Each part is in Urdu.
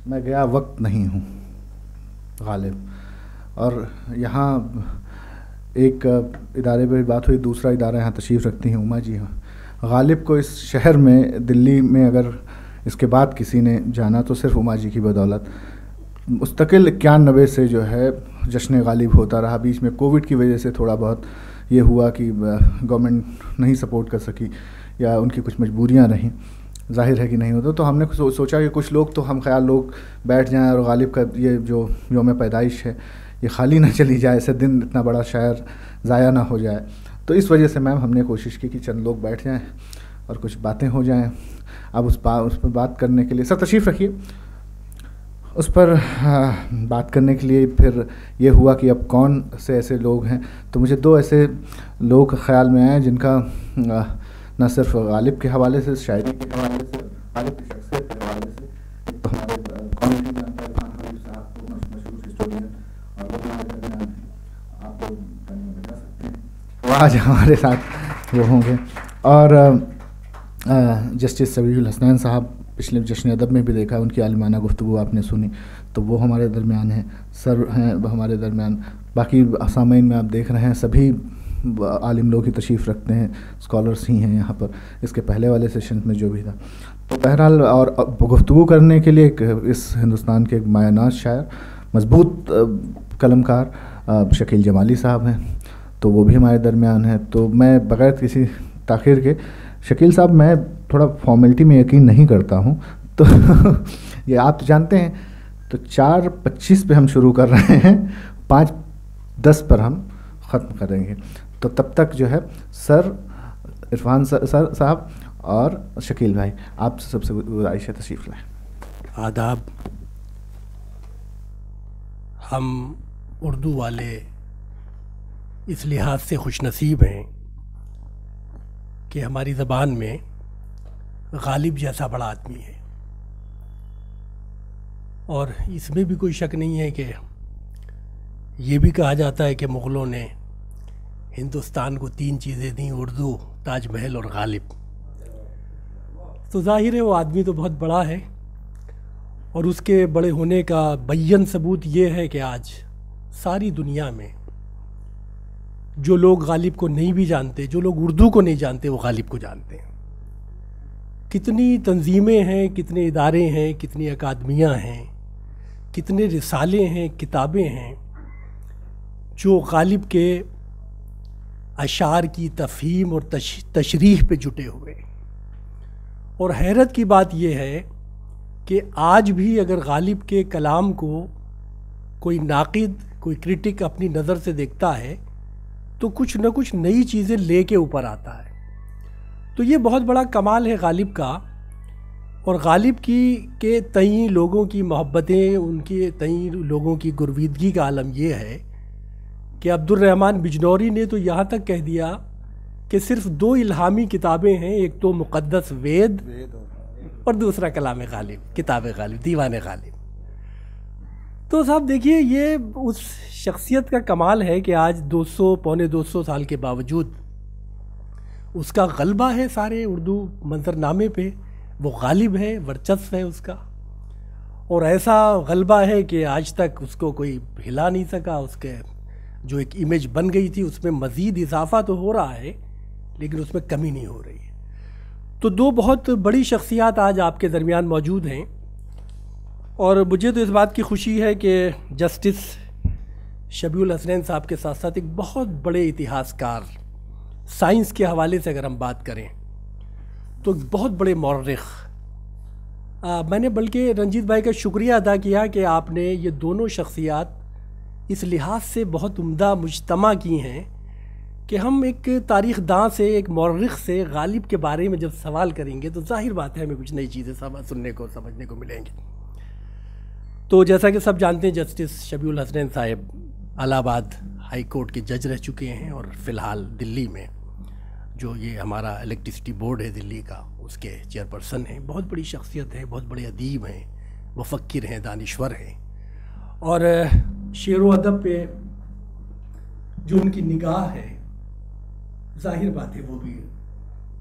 میں گیا وقت نہیں ہوں غالب. اور یہاں ایک ادارے پہ بات ہوئی, دوسرا ادارہ یہاں تشریف رکھتی ہیں اما جی. غالب کو اس شہر میں, دلی میں اگر اس کے بعد کسی نے جانا تو صرف اما جی کی بدولت. مستقل 91 سے جو ہے جشن غالب ہوتا رہا. بیچ میں کووڈ کی وجہ سے تھوڑا بہت یہ ہوا کہ گورنمنٹ نہیں سپورٹ کر سکی یا ان کی کچھ مجبوریاں رہیں, ظاہر ہے کہ نہیں ہوتا. تو ہم نے سوچا کہ کچھ لوگ تو ہم خیال لوگ بیٹھ جائیں اور غالب کا یہ جو یوم پیدائش ہے یہ خالی نہ چلی جائے, ایسے دن اتنا بڑا شاعر ضائع نہ ہو جائے. تو اس وجہ سے میم ہم نے کوشش کی کہ چند لوگ بیٹھ جائیں اور کچھ باتیں ہو جائیں. اب اس پر بات کرنے کے لیے سر تشریف رکھیے. اس پر بات کرنے کے لیے پھر یہ ہوا کہ اب کون سے ایسے لوگ ہیں, تو مجھے دو ایسے لوگ خیال میں آئے جن کا نہ صرف غالب کے حوالے سے, شاعری کے حوالے سے, غالب کی شخصیت کے حوالے سے, تو ہمارے کامیڈی میں عرفان حبیب صاحب کو مشہور ہسٹورین اور وہ ہمارے درمیان ہیں, آپ کو بتا سکتے ہیں وہ آج ہمارے ساتھ وہ ہوں گے. اور جسٹس سبیح الحسنین صاحب پچھلے جشن ادب میں بھی دیکھا, ان کی عالمانہ گفتگو آپ نے سنی, تو وہ ہمارے درمیان ہیں. سر ہیں ہمارے درمیان. باقی سامعین میں آپ دیکھ رہے ہیں سبھی عالم لوگ ہی تشریف رکھتے ہیں, اسکالرس ہی ہیں یہاں پر, اس کے پہلے والے سیشن میں جو بھی تھا. تو بہرحال اور گفتگو کرنے کے لیے اس ہندوستان کے ایک مایہ ناز شاعر, مضبوط قلم کار شکیل جمالی صاحب ہیں, تو وہ بھی ہمارے درمیان ہیں. تو میں بغیر کسی تاخیر کے, شکیل صاحب میں تھوڑا فارمیلٹی میں یقین نہیں کرتا ہوں, تو یہ آپ تو جانتے ہیں, تو 4:25 پہ ہم شروع کر رہے ہیں, 5:10 پر ہم ختم کریں گے. تو تب تک جو ہے سر عرفان سر صاحب اور شکیل بھائی, آپ سب سے گزارش ہے تشریف لائیں. آداب. ہم اردو والے اس لحاظ سے خوش نصیب ہیں کہ ہماری زبان میں غالب جیسا بڑا آدمی ہے, اور اس میں بھی کوئی شک نہیں ہے کہ یہ بھی کہا جاتا ہے کہ مغلوں نے ہندوستان کو 3 چیزیں دیں, اردو, تاج محل اور غالب. تو ظاہر ہے وہ آدمی تو بہت بڑا ہے, اور اس کے بڑے ہونے کا بیان ثبوت یہ ہے کہ آج ساری دنیا میں جو لوگ غالب کو نہیں بھی جانتے, جو لوگ اردو کو نہیں جانتے, وہ غالب کو جانتے ہیں. کتنی تنظیمیں ہیں, کتنے ادارے ہیں, کتنی اکادمیاں ہیں, کتنے رسالے ہیں, کتابیں ہیں جو غالب کے اشعار کی تفہیم اور تشریح پہ جٹے ہوئے. اور حیرت کی بات یہ ہے کہ آج بھی اگر غالب کے کلام کو کوئی ناقد, کوئی کرٹک اپنی نظر سے دیکھتا ہے تو کچھ نہ کچھ نئی چیزیں لے کے اوپر آتا ہے. تو یہ بہت بڑا کمال ہے غالب کا, اور غالب کے تئیں لوگوں کی محبتیں, ان کے تئیں لوگوں کی گرویدگی کا عالم یہ ہے کہ عبدالرحمن بجنوری نے تو یہاں تک کہہ دیا کہ صرف 2 الہامی کتابیں ہیں, ایک تو مقدس وید اور دوسرا کلام غالب, کتاب غالب, دیوان غالب. تو صاحب دیکھیے, یہ اس شخصیت کا کمال ہے کہ آج 200 سال کے باوجود اس کا غلبہ ہے سارے اردو منظرنامے پہ, وہ غالب ہے, ورچسو ہے اس کا, اور ایسا غلبہ ہے کہ آج تک اس کو کوئی ہلا نہیں سکا. اس کے جو ایک امیج بن گئی تھی اس میں مزید اضافہ تو ہو رہا ہے لیکن اس میں کمی نہیں ہو رہی ہے. تو 2 بہت بڑی شخصیات آج آپ کے درمیان موجود ہیں, اور مجھے تو اس بات کی خوشی ہے کہ جسٹس شبیح الحسنین صاحب کے ساتھ ساتھ ایک بہت بڑے اتہاس کار, سائنس کے حوالے سے اگر ہم بات کریں تو بہت بڑے مورخ, میں نے بلکہ رنجیت بھائی کا شکریہ ادا کیا کہ آپ نے یہ دونوں شخصیات اس لحاظ سے بہت عمدہ مجتمع کی ہیں کہ ہم ایک تاریخ داں سے, ایک مورخ سے غالب کے بارے میں جب سوال کریں گے تو ظاہر بات ہے ہمیں کچھ نئی چیزیں سننے کو, سمجھنے کو ملیں گی. تو جیسا کہ سب جانتے ہیں جسٹس شبیح الحسنین صاحب الہ آباد ہائی کورٹ کے جج رہ چکے ہیں, اور فی الحال دلی میں جو یہ ہمارا الیکٹرسٹی بورڈ ہے دلی کا, اس کے چیئرپرسن ہیں. بہت بڑی شخصیت ہے, بہت بڑے ادیب ہیں, مفکر ہیں, دانشور ہیں, اور شعر و ادب پہ جو ان کی نگاہ ہے ظاہر بات ہے وہ بھی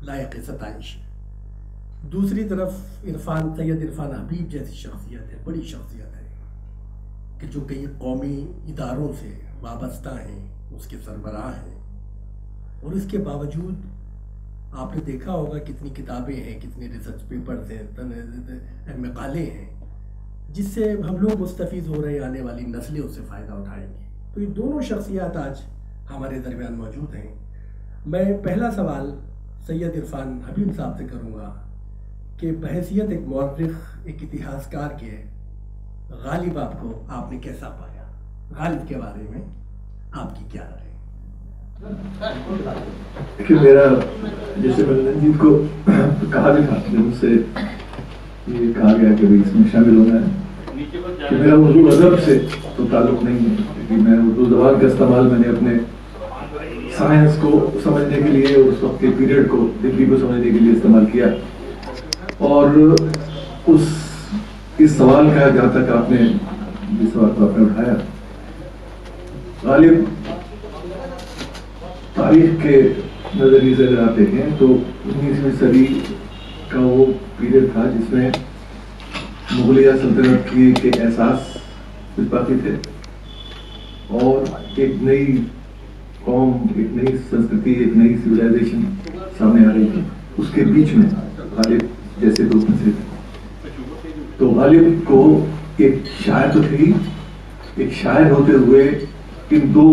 لائق ستائش. دوسری طرف سید عرفان حبیب جیسی شخصیت ہے، بڑی شخصیت ہے کہ جو کئی قومی اداروں سے وابستہ ہیں، اس کے سربراہ ہیں، اور اس کے باوجود آپ نے دیکھا ہوگا کتنی کتابیں ہیں، کتنے ریسرچ پیپرز ہیں، مقالے ہیں، جس سے ہم لوگ مستفید ہو رہے ہیں، آنے والی نسلیں اس سے فائدہ اٹھائیں گی۔ تو یہ دونوں شخصیات آج ہمارے درمیان موجود ہیں۔ میں پہلا سوال سید عرفان حبیب صاحب سے کروں گا کہ بحیثیت ایک مورخ، ایک اتہاسکار کے، غالب آپ نے کیسا پایا؟ غالب کے بارے میں آپ کی کیا رائے؟ کہ میرا، جیسے میں نے رنجیت کو کہا بھی تھا، جب مجھ سے یہ کہا گیا کہ اس میں شامل ہونا ہے، کہ میرا اردو ادب سے تو تعلق نہیں ہے، کیونکہ میں اردو زبان کا استعمال میں نے اپنے سائنس کو سمجھنے کے لیے اور اس وقت کے پیریڈ کو، دلی کو سمجھنے کے لیے استعمال کیا۔ اور اس سوال کا جہاں تک آپ نے جس سوال کو آپ نے اٹھایا، غالب تاریخ کے نظریے سے اگر آپ دیکھیں تو 19ویں صدی کا وہ پیریڈ تھا جس میں مغلیہ سلطنت کی ایک احساس کچھ باقی تھے، اور ایک نئی قوم، ایک نئی سنسکرتی، ایک نئی سویلائزیشن سامنے آ رہی تھی۔ اس کے بیچ میں غالب جیسے دو پھنسے تھے، تو غالب کو ایک شاعر تو تھی، ایک شاعر ہوتے ہوئے ان دو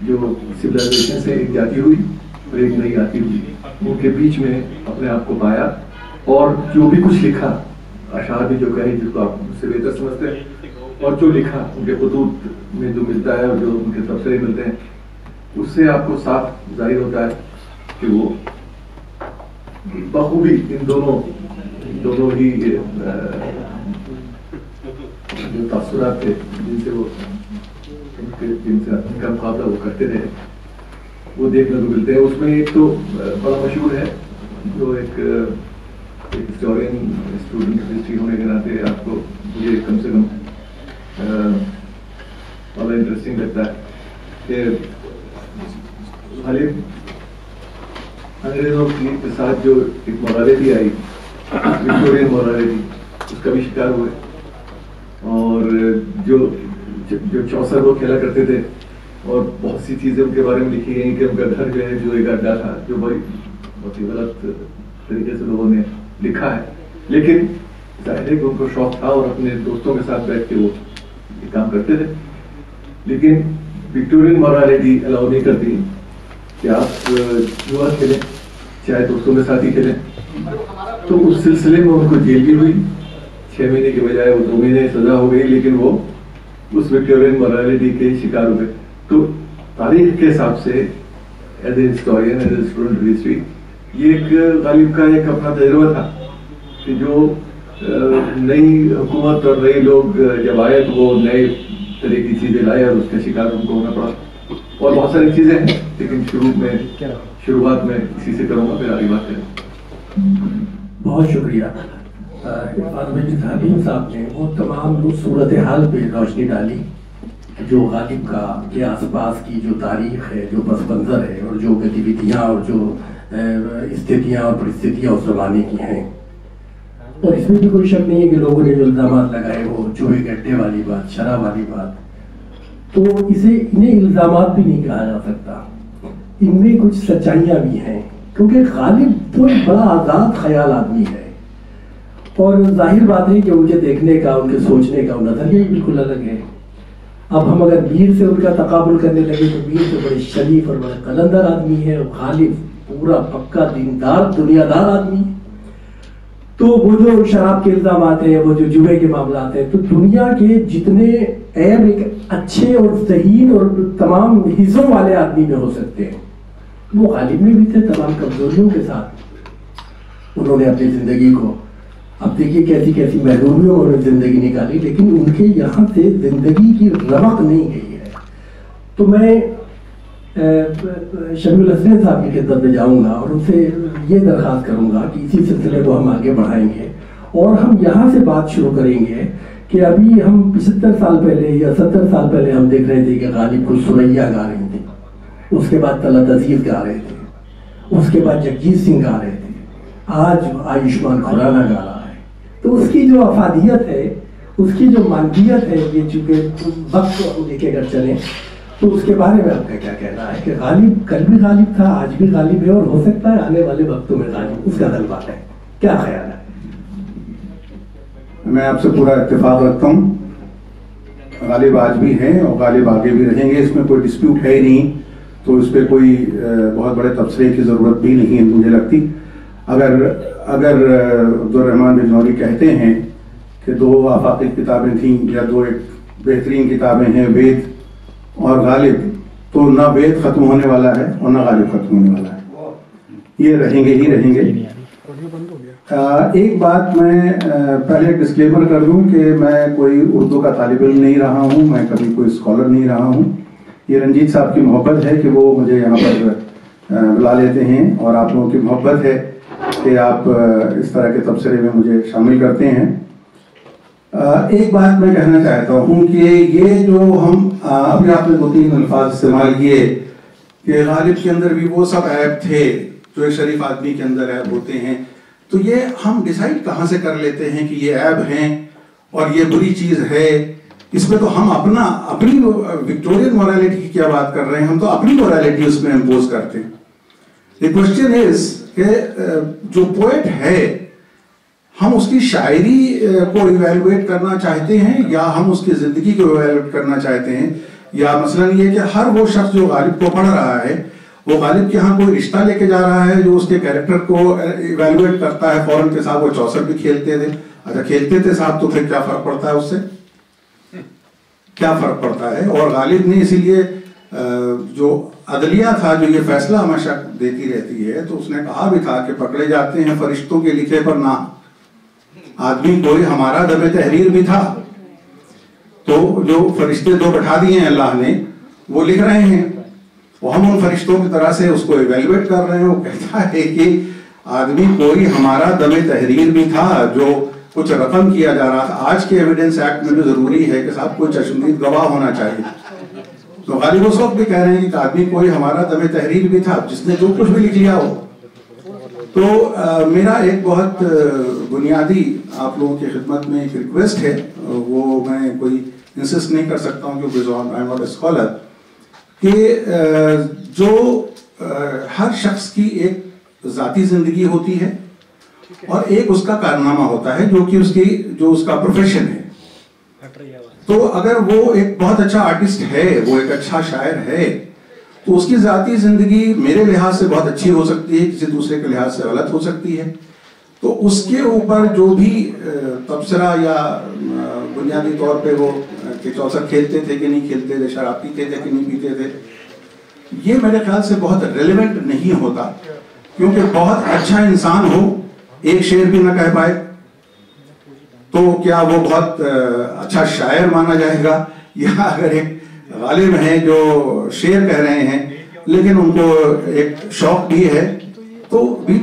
جو سویلائزیشن سے ایک جاتی ہوئی اور ایک نئی آتی ہوئی، ان کے بیچ میں اپنے آپ کو پایا، اور جو بھی کچھ لکھا، اشعار بھی جو کہے جس کو آپ مجھ سے بہتر سمجھتے ہیں، اور جو لکھا ان کے خطوط میں جو ملتا ہے اور جو ان کے تبصرے ملتے ہیں، اس سے آپ کو صاف ظاہر ہوتا ہے کہ وہ بخوبی ان دونوں ہی جو تاثرات تھے جن سے ان کا مقابلہ وہ کرتے رہے، وہ دیکھنے کو ملتے ہیں۔ اس میں ایک تو بڑا مشہور ہے، جو ایک ہسٹورین، اسٹوڈنٹ ہسٹری ہونے کے ناطے آپ کو، مجھے کم سے کم بڑا انٹرسٹنگ لگتا ہے کہ غالب انگریزوں کے ساتھ جو ایک مورالٹی آئی، وکٹورین مورالٹی، اس کا بھی شکار ہوئے، اور جو چوسر وہ کھیلا کرتے تھے، اور بہت سی چیزیں ان کے بارے میں لکھی گئی کہ ان کا گھر جو ہے جو ایک اڈا تھا، جو بہت ہی غلط طریقے سے لوگوں نے لکھا ہے، لیکن ظاہر ہے کہ ان کو شوق تھا اور اپنے دوستوں کے ساتھ بیٹھ کے وہ یہ کام کرتے تھے، لیکن وکٹورین مورالٹی الاؤ نہیں کرتی کہ آپ جوا کھیلیں، چاہے دوستوں کے ساتھ ہی کھیلیں۔ تو اس سلسلے میں ان کو جیل بھی ہوئی، 6 مہینے کے بجائے وہ 2 مہینے سزا ہو گئی، لیکن وہ اس وکٹورین مورالٹی کے شکار ہوئے۔ تو تاریخ کے حساب سے as a historian, as a student history, یہ ایک غالب کا ایک اپنا تجربہ تھا کہ جو نئی حکومت اور نئے لوگ جب آئے تو وہ نئے طرح کی چیزیں لائے اور اس کا شکار ان کو ہونا پڑا، اور بہت ساری چیزیں ہیں، لیکن شروعات میں اسی سے کروں گا، پھر آگے بات کریں۔ بہت شکریہ عرفان حبیب صاحب نے وہ تمام صورتحال پہ روشنی ڈالی جو غالب کا کے آس پاس کی جو تاریخ ہے، جو پس منظر ہے، اور جو گتیویدیاں اور جو استھتیاں اور پرستھتیاں اس زمانے کی ہیں۔ اور اس میں بھی کوئی شک نہیں ہے کہ لوگوں نے جو الزامات لگائے وہ چوہے گڈھے والی بات، شرح والی بات، تو انہیں الزامات بھی نہیں کہا جا سکتا، ان میں کچھ سچائیاں بھی ہیں، کیونکہ غالب تو ایک بڑا آزاد خیال آدمی ہے، اور ظاہر بات ہے کہ ان کے دیکھنے کا، ان کے سوچنے کا نظریہ ہی بالکل الگ ہے۔ اب ہم اگر میر سے ان کا تقابل کرنے لگے تو میر تو بڑے شریف اور بڑے قلندر آدمی ہے، اور غالب پورا پکا دیندار دنیا دار آدمی ہے۔ تو وہ جو شراب کے الزامات ہیں، وہ جو جوئے کے معاملات ہیں، تو دنیا کے جتنے عیب ایک اچھے اور ذہین اور تمام حصوں والے آدمی میں ہو سکتے ہیں، وہ غالب میں بھی تھے، تمام کمزوریوں کے ساتھ انہوں نے اپنی زندگی کو، اب دیکھیے کیسی کیسی محرومیوں میں انہوں نے زندگی نکالی، لیکن ان کے یہاں سے زندگی کی رمق نہیں گئی ہے۔ تو میں شمیع الحسنین صاحب کی خدمت میں جاؤں گا اور ان سے یہ درخواست کروں گا کہ اسی سلسلے کو ہم آگے بڑھائیں گے، اور ہم یہاں سے بات شروع کریں گے کہ ابھی ہم 75 سال پہلے یا 70 سال پہلے ہم دیکھ رہے تھے کہ غالب کو سریا گا رہی تھی، اس کے بعد طلعت عزیز گا رہے تھے، اس کے بعد جگجیت سنگھ گا رہے تھے، آج آیوشمان کھرانا گا رہا ہے، تو اس کی جو افادیت ہے، اس کی جو مانویت ہے، یہ چونکہ وقت کو لے کے اگر چلیں تو اس کے بارے میں آپ کا کیا کہنا ہے کہ غالب کل بھی غالب تھا، آج بھی غالب ہے، اور ہو سکتا ہے آنے والے وقتوں میں غالب اس کا غلبہ ہے، کیا خیال ہے؟ میں آپ سے پورا اتفاق رکھتا ہوں، غالب آج بھی ہیں اور غالب آگے بھی رہیں گے، اس میں کوئی ڈسپیوٹ ہے ہی نہیں، تو اس پہ کوئی بہت بڑے تبصرے کی ضرورت بھی نہیں ہے مجھے لگتی۔ اگر عبدالرحمن بجنوری کہتے ہیں کہ دو آفاقی کتابیں تھیں یا دو ایک بہترین کتابیں ہیں، وید اور غالب، تو نہ وید ختم ہونے والا ہے اور نہ غالب ختم ہونے والا ہے، یہ رہیں گے ہی رہیں گے۔ ایک بات میں پہلے ڈسکلیمر کر دوں کہ میں کوئی اردو کا طالب علم نہیں رہا ہوں، میں کبھی کوئی اسکالر نہیں رہا ہوں، یہ رنجیت صاحب کی محبت ہے کہ وہ مجھے یہاں پر بلا لیتے ہیں، اور آپ لوگوں کی محبت ہے کہ آپ اس طرح کے تبصرے میں مجھے شامل کرتے ہیں۔ ایک بات میں کہنا چاہتا ہوں کہ یہ جو ہم ابھی آپ نے 2-3 الفاظ استعمال کیے کہ غالب کے اندر بھی وہ سب عیب تھے جو ایک شریف آدمی کے اندر عیب ہوتے ہیں، تو یہ ہم ڈیسائیڈ کہاں سے کر لیتے ہیں کہ یہ عیب ہیں اور یہ بری چیز ہے؟ اس میں تو ہم اپنی وکٹورین مورالٹی کی کیا بات کر رہے ہیں، ہم تو اپنی مورالٹی اس میں امپوز کرتے ہیں۔ The question is کہ جو پوئٹ ہے ہم اس کی شاعری کو ایویلویٹ کرنا چاہتے ہیں یا ہم اس کی زندگی کو ایویلویٹ کرنا چاہتے ہیں، یا مثلا یہ کہ ہر وہ شخص جو غالب کو پڑھ رہا ہے وہ غالب کے ہاں کوئی رشتہ لے کے جا رہا ہے جو اس کے کیریکٹر کو ایویلویٹ کرتا ہے فوراً کہ صاحب وہ چوسر بھی کھیلتے تھے، اچھا کھیلتے تھے صاحب تو پھر کیا فرق پڑتا ہے، اس سے کیا فرق پڑتا ہے؟ اور غالب نے اسی لیے جو عدلیہ تھا جو یہ فیصلہ ہمیشہ دیتی رہتی ہے، تو اس نے کہا بھی تھا کہ پکڑے جاتے ہیں فرشتوں کے لکھے پر نام، آدمی کوئی ہمارا دم تحریر بھی تھا، تو جو فرشتے دو بٹھا دیے ہیں اللہ نے وہ لکھ رہے ہیں، وہ ہم ان فرشتوں کی طرح سے اس کو ایویلویٹ کر رہے ہیں۔ وہ کہتا ہے کہ آدمی کوئی ہمارا دم تحریر بھی تھا جو کچھ رقم کیا جا رہا تھا۔ آج کے ایویڈنس ایکٹ میں بھی ضروری ہے کہ صاحب کوئی چشمدید گواہ ہونا چاہیے، تو غالب اس وقت بھی کہہ رہے ہیں کہ آدمی کوئی ہمارا دم تحریر بھی تھا جس نے جو کچھ بھی لکھ لیا ہو۔ تو میرا ایک بہت بنیادی آپ لوگوں کی خدمت میں ایک ریکویسٹ ہے، وہ میں کوئی انسسٹ نہیں کر سکتا ہوں کیونکہ I am not a scholar, کہ جو ہر شخص کی ایک ذاتی زندگی ہوتی ہے اور ایک اس کا کارنامہ ہوتا ہے جو اس کا پروفیشن ہے۔ تو اگر وہ ایک بہت اچھا آرٹسٹ ہے، وہ ایک اچھا شاعر ہے، تو اس کی ذاتی زندگی میرے لحاظ سے بہت اچھی ہو سکتی ہے، کسی دوسرے کے لحاظ سے غلط ہو سکتی ہے، تو اس کے اوپر جو بھی تبصرہ یا بنیادی طور پہ وہ کہ چوسر کھیلتے تھے کہ نہیں کھیلتے تھے، شراب پیتے تھے کہ نہیں پیتے تھے، یہ میرے خیال سے بہت ریلیونٹ نہیں ہوتا، کیونکہ بہت اچھا انسان ہو ایک شعر بھی نہ کہہ پائے تو کیا وہ بہت اچھا شاعر مانا جائے گا؟ یا اگر ایک غالب ہیں جو شعر کہہ رہے ہیں لیکن ان کو ایک شوق بھی ہے، تو بھی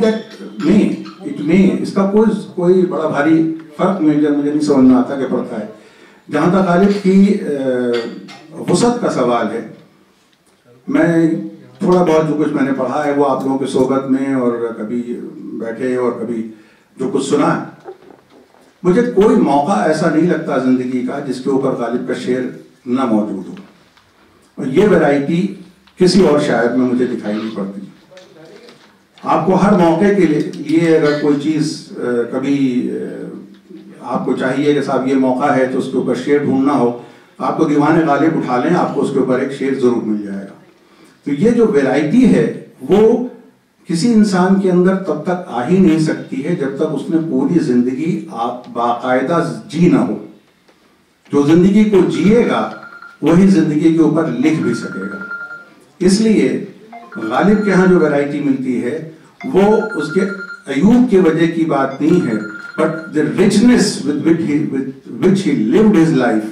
اس کا کوئی بڑا بھاری فرق مجھے نہیں سمجھ میں آتا کہ پڑتا ہے۔ جہاں تک غالب کی وسعت کا سوال ہے، میں تھوڑا بہت جو کچھ میں نے پڑھا ہے وہ آپ لوگوں کی صحبت میں اور کبھی بیٹھے اور کبھی جو کچھ سنا ہے، مجھے کوئی موقع ایسا نہیں لگتا زندگی کا جس کے اوپر غالب کا شعر نہ موجود ہو، اور یہ ویرائٹی کسی اور شاعر میں مجھے دکھائی نہیں پڑتی۔ آپ کو ہر موقع کے لیے اگر کوئی چیز کبھی آپ کو چاہیے کہ صاحب یہ موقع ہے تو اس کے اوپر شعر ڈھونڈنا ہو، آپ کو دیوان غالب اٹھا لیں، آپ کو اس کے اوپر ایک شعر ضرور مل جائے گا۔ تو یہ جو ویرائٹی ہے وہ کسی انسان کے اندر تب تک آ ہی نہیں سکتی ہے جب تک اس نے پوری زندگی باقاعدہ جی نہ ہو۔ جو زندگی کو جیے گا وہی زندگی کے اوپر لکھ بھی سکے گا۔ اس لیے غالب کے ہاں جو ویرائٹی ملتی ہے وہ اس کے ایوب کی وجہ کی بات نہیں ہے، but the richness with which he lived his life,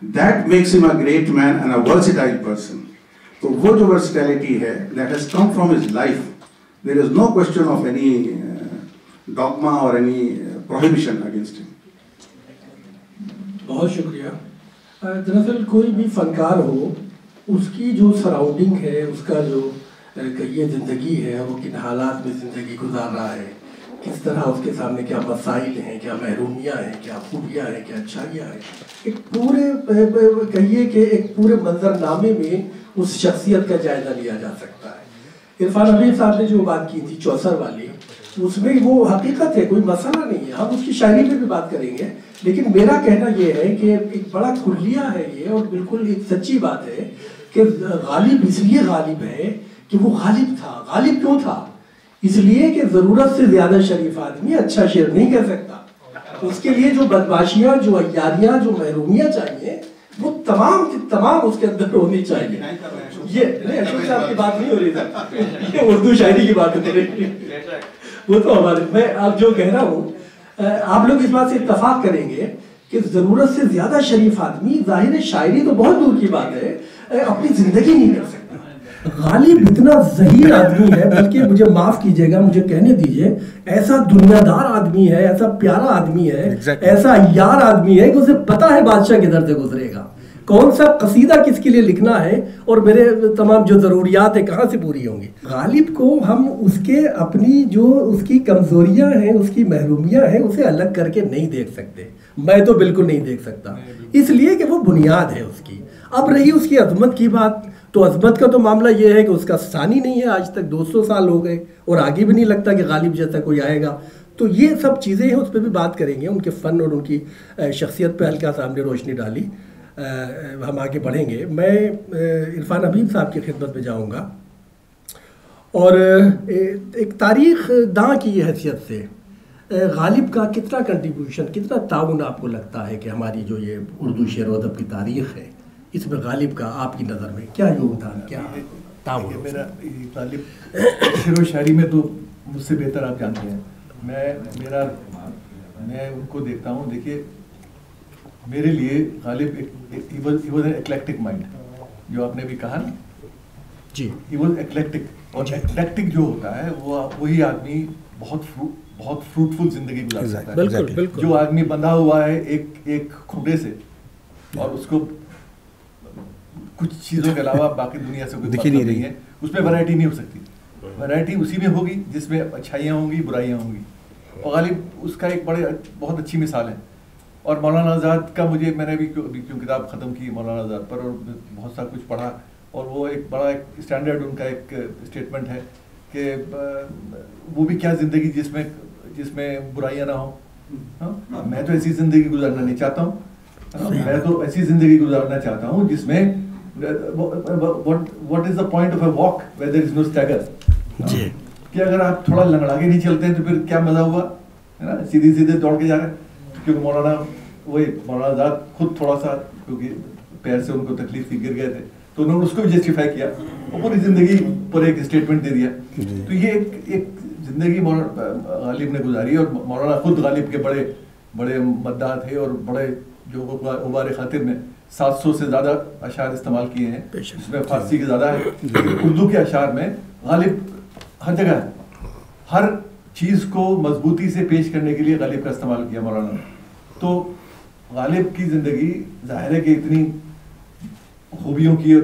that makes him a great man and a versatile person. تو وہ جو versatility ہے that has come from his life. There is no question of any dogma or any prohibition against him. بہت شکریہ۔ دراصل کوئی بھی فنکار ہو، اس کی جو سراؤنڈنگ ہے، اس کا جو کہیے زندگی ہے، وہ کن حالات میں زندگی گزار رہا ہے، کس طرح اس کے سامنے کیا مسائل ہیں، کیا محرومیاں ہیں، کیا خوبیاں ہیں، کیا اچھائیاں ہیں. ایک پورے کہیے کہ ایک پورے منظر نامے میں اس شخصیت کا جائزہ لیا جا سکتا ہے. عرفان حبیب صاحب نے جو بات کی تھی چوسر والی، اس میں وہ حقیقت ہے، کوئی مسئلہ نہیں ہے. ہم اس کی شاعری پہ بھی بات کریں گے، لیکن میرا کہنا یہ ہے کہ ایک بڑا کلیہ ہے یہ، اور بالکل ایک سچی بات ہے کہ غالب اس لیے غالب ہے کہ وہ غالب تھا. غالب کیوں تھا؟ اس لیے کہ ضرورت سے زیادہ شریف آدمی اچھا شعر نہیں کہہ سکتا. اس کے لیے جو بدماشیاں، جو عیاریاں، جو محرومیاں چاہیے، وہ تمام کی تمام اس کے اندر ہونی چاہیے. یہ نہیں، اشوک صاحب کی بات نہیں ہو رہی تھی، یہ اردو شاعری کی بات ہو رہی ہے. وہ تو ہمارے، میں اب جو کہہ رہا ہوں، آپ لوگ اس بات سے اتفاق کریں گے کہ ضرورت سے زیادہ شریف آدمی، ظاہر شاعری تو بہت دور کی بات ہے، اپنی زندگی نہیں کر سکتا. غالب اتنا ذہین آدمی ہے، بلکہ مجھے معاف کیجئے گا، مجھے کہنے دیجئے، ایسا دنیا دار آدمی ہے، ایسا پیارا آدمی ہے، ایسا عیار آدمی ہے کہ اسے پتا ہے بادشاہ کدھر سے گزرے گا، کون سا قصیدہ کس کے لیے لکھنا ہے، اور میرے تمام جو ضروریات ہیں کہاں سے پوری ہوں گی. غالب کو ہم اس کے اپنی جو اس کی کمزوریاں ہیں، اس کی محرومیاں ہیں، اسے الگ کر کے نہیں دیکھ سکتے. میں تو بالکل نہیں دیکھ سکتا، اس لیے کہ وہ بنیاد ہے اس کی. اب رہی اس کی عظمت کی بات، تو عظمت کا تو معاملہ یہ ہے کہ اس کا ثانی نہیں ہے، آج تک 200 سال ہو گئے، اور آگے بھی نہیں لگتا کہ غالب جیسا کوئی آئے گا. تو یہ سب چیزیں ہیں، اس پہ بھی بات کریں گے. ان کے فن اور ان کی شخصیت پہ ہلکا سا ہم نے روشنی ڈالی، ہم آگے بڑھیں گے. میں عرفان حبیب صاحب کی خدمت میں جاؤں گا، اور ایک تاریخ داں کی حیثیت سے غالب کا کتنا کنٹریبیوشن، کتنا تعاون آپ کو لگتا ہے کہ ہماری جو یہ اردو شعر و ادب کی تاریخ ہے، اس میں غالب کا آپ کی نظر میں کیا یوگدان، کیا تعاون؟ میرا غالب شعر و شاعری میں تو مجھ سے بہتر آپ جانتے ہیں. میں ان کو دیکھتا ہوں. دیکھیے، میرے لیے غالب ہی واز این ایکلیکٹک مائنڈ، جو آپ نے بھی کہا نا جی، ہی واز ایکلیکٹک. اور ایکلیکٹک جو ہوتا ہے وہی آدمی بہت فروٹفل زندگی گزار سکتا ہے. جو آدمی بندھا ہوا ہے ایک کھمبے سے، اور اس کو کچھ چیزوں کے علاوہ باقی دنیا سے کوئی مطلب نہیں ہے، اس میں ورائٹی نہیں ہو سکتی. ورائٹی اسی میں ہوگی جس میں اچھائیاں ہوں گی، برائیاں ہوں گی. اور غالب اس کا ایک بہت اچھی مثال ہے. اور مولانا آزاد کا میں نے بھی کیوں کتاب ختم کی مولانا آزاد پر، اور بہت سا کچھ پڑھا، اور وہ ایک بڑا ایک اسٹینڈرڈ ان کا ایک اسٹیٹمنٹ ہے کہ وہ بھی کیا زندگی جس میں برائیاں نہ ہوں. میں تو ایسی زندگی گزارنا نہیں چاہتا ہوں. میں تو ایسی زندگی گزارنا چاہتا ہوں جس میں what is the point of a walk where there is no stagger. کہ اگر آپ تھوڑا لنگڑا کے نہیں چلتے ہیں تو پھر کیا مزہ ہوا، ہے نا، سیدھے دوڑ کے جا رہے ہیں. کیونکہ مولانا آزاد خود تھوڑا سا، کیونکہ پیر سے ان کو تکلیف تھی، گر گئے تھے، تو انہوں نے اس کو بھی جسٹیفائی کیا اور پوری زندگی پر ایک اسٹیٹمنٹ دے دیا. تو یہ ایک زندگی غالب نے گزاری. اور مولانا خود غالب کے بڑے مداح تھے، اور بڑے جو غبار خاطر میں 700 سے زیادہ اشعار استعمال کیے ہیں، اس میں فارسی کے زیادہ ہے. اردو کے اشعار میں غالب ہر جگہ ہے. ہر چیز کو مضبوطی سے پیش کرنے کے لیے غالب کا استعمال کیا مولانا نے. تو غالب کی زندگی ظاہر ہے کہ اتنی خوبیوں کی اور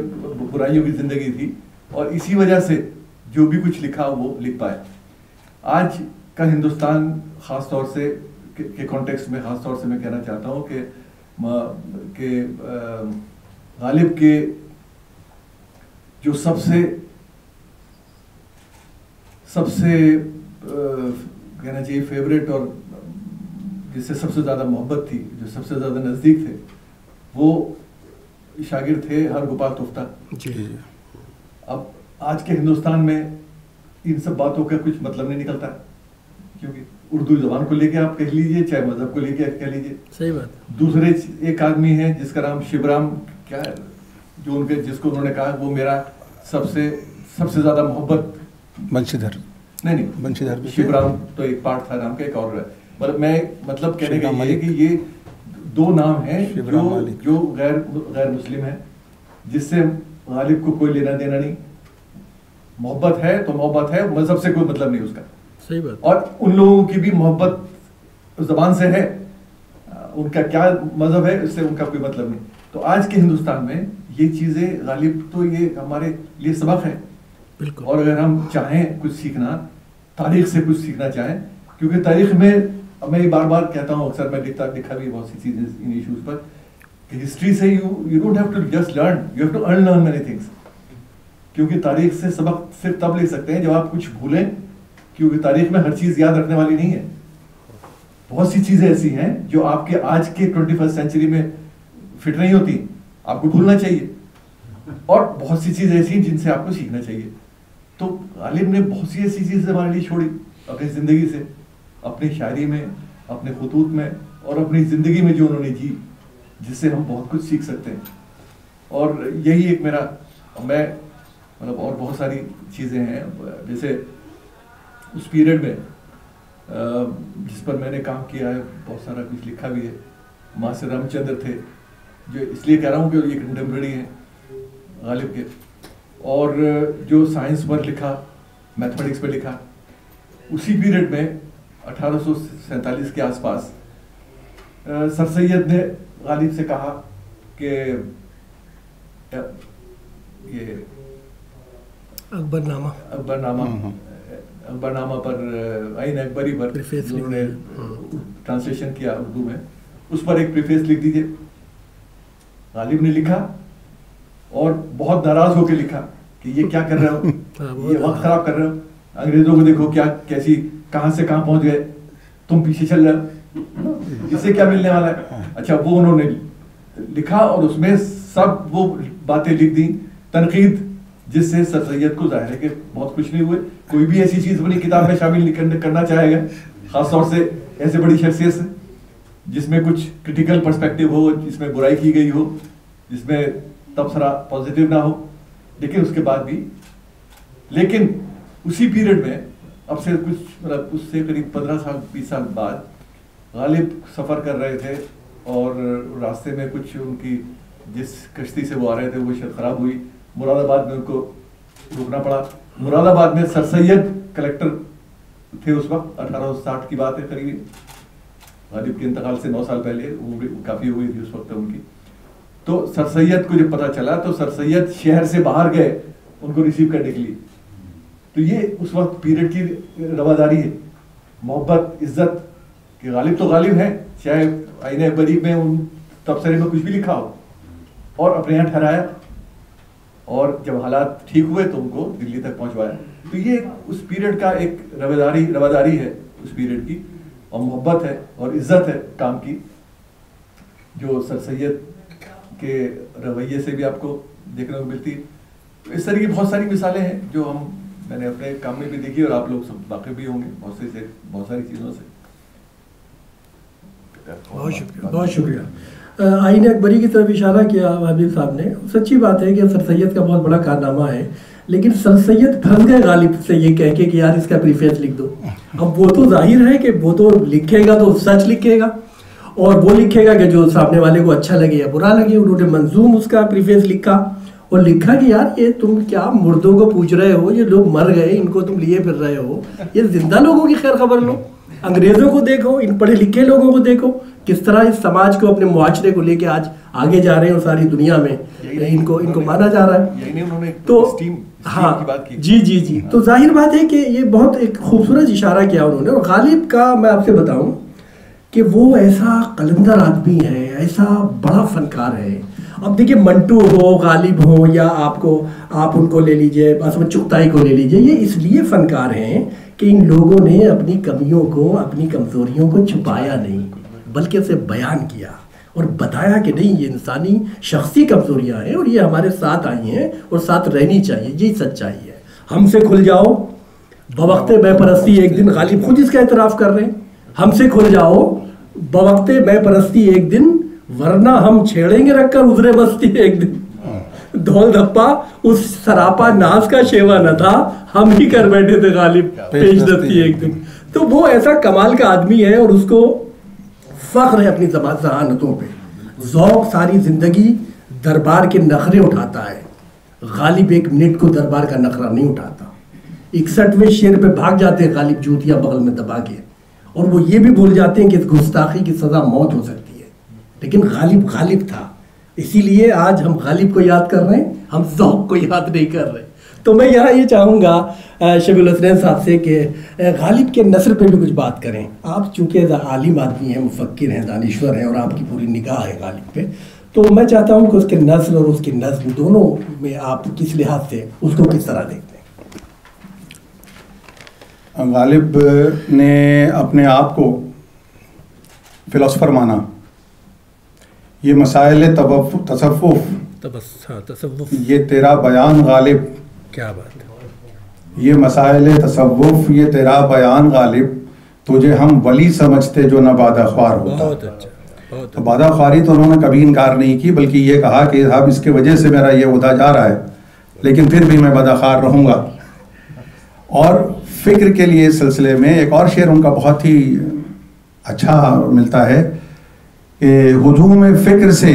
برائیوں کی زندگی تھی، اور اسی وجہ سے جو بھی کچھ لکھا وہ لکھ پائے. آج کا ہندوستان خاص طور سے کے کانٹیکسٹ میں خاص طور سے میں کہنا چاہتا ہوں کہ غالب کے جو سب سے کہنا چاہیے فیوریٹ، اور جس سے سب سے زیادہ محبت تھی، جو سب سے زیادہ نزدیک تھے، وہ شاگرد تھے ہرگوپال تفتہ. اب آج کے ہندوستان میں ان سب باتوں کا کچھ مطلب نہیں نکلتا، کیونکہ اردو زبان کو لے کے آپ کہہ لیجئے، چاہے مذہب کو لے کے کہہ لیجئے. صحیح بات. دوسرے ایک آدمی ہیں جس کا نام شیورام کیا ہے، جو جس کو انہوں نے کہا وہ میرا سب سے زیادہ محبت بنشیدھر. نہیں شیورام تو ایک پارٹ تھا نام کا، ایک اور ہے. میں مطلب کہنے کا یہ کہ یہ دو نام ہیں جو غیر مسلم ہیں، جس سے غالب کو کوئی لینا دینا نہیں. محبت ہے تو محبت ہے، مذہب سے کوئی مطلب نہیں اس کا. صحیح بات. اور ان لوگوں کی بھی محبت زبان سے ہے، ان کا کیا مذہب ہے اس سے ان کا کوئی مطلب نہیں. تو آج کے ہندوستان میں یہ چیزیں غالب تو یہ ہمارے لیے سبق ہے. اور اگر ہم چاہیں کچھ سیکھنا، تاریخ سے کچھ سیکھنا چاہیں، کیونکہ تاریخ میں میں یہ بار بار کہتا ہوں, اکثر میں لکھا بھی بہت سی چیزیں ان ایشوز پر, کہ ہسٹری سے you don't have to just learn, you have to unlearn many things. کیونکہ تاریخ سے سبق صرف تب لے سکتے ہیں جب آپ کچھ بھولیں, کیونکہ تاریخ میں ہر چیز یاد رکھنے والی نہیں ہے. بہت سی چیزیں ایسی ہیں جو آپ کے آج کے 21st سینچری میں فٹ نہیں ہوتی, آپ کو بھولنا چاہیے, اور بہت سی چیزیں ایسی ہیں جن سے آپ کو سیکھنا چاہیے. تو غالب نے بہت سی ایسی چیزیں ہمارے لیے چھوڑی اپنی زندگی سے, اپنی شاعری میں, اپنے خطوط میں, اور اپنی زندگی میں جو انہوں نے جی, جس سے ہم بہت کچھ سیکھ سکتے ہیں. اور یہی ایک میرا, میں مطلب اور بہت ساری چیزیں ہیں, جیسے اس پیریڈ میں جس پر میں نے کام کیا ہے, بہت سارا کچھ لکھا بھی ہے. ماسٹر رام چندر تھے, جو اس لیے کہہ رہا ہوں کہ یہ کنٹمپریری ہیں غالب کے, اور جو سائنس پر لکھا, میتھمیٹکس پہ لکھا. اسی پیریڈ میں 1847 کے آس پاس سر سید نے غالب سے کہا کہ یہ اکبر نامہ پر, عین اکبری پر انہوں نے ٹرانسلیشن کیا اردو میں, اس پر ایک پریفیس لکھ دیجیے. غالب نے لکھا اور بہت ناراض ہو کے لکھا کہ یہ کیا کر رہے ہو, یہ وقت خراب کر رہے ہو, انگریزوں کو دیکھو کیا کیسی کہاں سے کہاں پہنچ گئے, تم پیچھے چل رہے ہو, اس سے کیا ملنے والا ہے. اچھا, وہ انہوں نے لکھا اور اس میں سب وہ باتیں لکھ دی, تنقید, جس سے سر سید کو ظاہر ہے کہ بہت خوش نہیں ہوئے. کوئی بھی ایسی چیز اپنی کتاب میں شامل کرنا چاہے گا, خاص طور سے ایسے بڑی شخصیت سے, جس میں کچھ کرٹیکل پرسپیکٹیو ہو, جس میں برائی کی گئی ہو, جس میں تبصرہ پازیٹیو نہ ہو. لیکن اس کے بعد بھی, لیکن اسی پیریڈ میں, اب سے کچھ مطلب اس سے قریب 15 سال 20 سال بعد, غالب سفر کر رہے تھے اور راستے میں کچھ ان کی جس کشتی سے وہ آ رہے تھے وہ شاید خراب ہوئی. مراد آباد میں ان کو رکنا پڑا. مراد آباد میں سر سید کلیکٹر تھے اس وقت, 1860 کی بات ہے قریب, غالب کے انتقال سے 9 سال پہلے, عمر کافی ہوئی تھی اس وقت ان کی. تو سر سید کو جب پتہ چلا تو سر سید شہر سے باہر گئے ان کو ریسیو کرنے کے لیے. تو یہ اس وقت پیریڈ کی رواداری ہے, محبت, عزت, کہ غالب تو غالب ہیں, چاہے عین اکبری میں ان تبصرے میں کچھ بھی لکھا ہو, اور اپنے یہاں ٹھہرایا, اور جب حالات ٹھیک ہوئے تو ان کو دلی تک پہنچوایا. تو یہ اس پیریڈ کا ایک رواداری ہے اس پیریڈ کی, اور محبت ہے اور عزت ہے کام کی, جو سر سید کے رویے سے بھی آپ کو دیکھنے کو ملتی ہے. تو اس طرح کی بہت ساری مثالیں ہیں جو میں نے اپنے کام میں بھی دیکھی, اور آپ لوگ سب واقف بھی ہوں گے بہت ساری چیزوں سے. بہت شکریہ. آئین اکبری کی طرف اشارہ کیا حبیب صاحب نے. سچی بات ہے کہ سر سید کا بہت بڑا کارنامہ ہے, لیکن سر سید پھنس گئے غالب سے یہ کہہ کے کہ یار اس کا پریفیس لکھ دو. اب وہ تو ظاہر ہے کہ وہ تو لکھے گا تو سچ لکھے گا, اور وہ لکھے گا کہ جو سامنے والے کو اچھا لگے یا برا لگے. انہوں نے منظوم اس کا پریفیس لکھا, اور لکھا کہ یار یہ تم کیا مردوں کو پوچھ رہے ہو, یہ لوگ مر گئے, ان کو تم لیے پھر رہے ہو, یہ زندہ لوگوں کی خیر خبر لو. انگریزوں کو دیکھو, ان پڑھے لکھے لوگوں کو دیکھو, کس طرح اس سماج کو, اپنے معاشرے کو لے کے آج آگے جا رہے ہیں, اور ساری دنیا میں ان کو مانا جا رہا ہے. تو ہاں جی, تو ظاہر بات ہے کہ یہ بہت ایک خوبصورت اشارہ کیا انہوں نے. اور غالب کا میں آپ سے بتاؤں کہ وہ ایسا قلندر آدمی ہے, ایسا بڑا فنکار ہے. اب دیکھیے منٹو ہو, غالب ہو, یا آپ ان کو لے لیجئے, عصمت چغتائی کو لے لیجئے, یہ اس لیے فنکار ہیں کہ ان لوگوں نے اپنی کمیوں کو, اپنی کمزوریوں کو چھپایا نہیں, بلکہ اسے بیان کیا اور بتایا کہ نہیں یہ انسانی شخصی کمزوریاں ہیں, اور یہ ہمارے ساتھ آئی ہیں اور ساتھ رہنی چاہیے. یہی سچائی ہے. ہم سے کھل جاؤ بوقت بے پرستی ایک دن, غالب خود اس کا اعتراف کر رہے ہیں, ہم سے کھل جاؤ بوقت بے پرستی ایک دن, ورنہ ہم چھیڑیں گے رکھ کر ادھرے بستی ایک دن. دھول دھپا اس سراپا ناز کا شیوا نہ تھا, ہم ہی کر بیٹھے تھے غالب پیش دستی ایک دن. تو وہ ایسا کمال کا آدمی ہے, اور اس کو فخر ہے اپنی ذہانتوں پہ. ذوق ساری زندگی دربار کے نخرے اٹھاتا ہے. غالب ایک منٹ کو دربار کا نخرہ نہیں اٹھاتا. 61ویں شعر پہ بھاگ جاتے ہیں غالب جوتیاں بغل میں دبا کے, اور وہ یہ بھی بھول جاتے ہیں کہ اس گستاخی کی سزا موت ہو سکتی ہے. لیکن غالب تھا, اسی لیے آج ہم غالب کو یاد کر رہے ہیں, ہم ذوق کو یاد نہیں کر رہے. تو میں یہاں یہ چاہوں گا شبیل الحسنین صاحب سے کہ غالب کے نثر پہ بھی کچھ بات کریں. آپ چونکہ عالم آدمی ہیں, مفکر ہیں, دانشور ہیں, اور آپ کی پوری نگاہ ہے غالب پہ, تو میں چاہتا ہوں کہ اس کے نثر اور اس کی نظم دونوں میں آپ کس لحاظ سے اس کو کس طرح دیکھتے ہیں؟ غالب نے اپنے آپ کو فلسفر مانا. یہ مسائل تصوف یہ تیرا بیان غالب. کیا بات ہے. یہ مسائل تصوف یہ تیرا بیان غالب, تجھے ہم ولی سمجھتے جو نہ بادہ خوار ہوتا. بہت اچھا. تو بادہ خواری تو انہوں نے کبھی انکار نہیں کی, بلکہ یہ کہا کہ صاحب اس کی وجہ سے میرا یہ عہدہ جا رہا ہے, لیکن پھر بھی میں بادہ خوار رہوں گا. اور فکر کے لیے اس سلسلے میں ایک اور شعر ان کا بہت ہی اچھا ملتا ہے کہ ہجوم فکر سے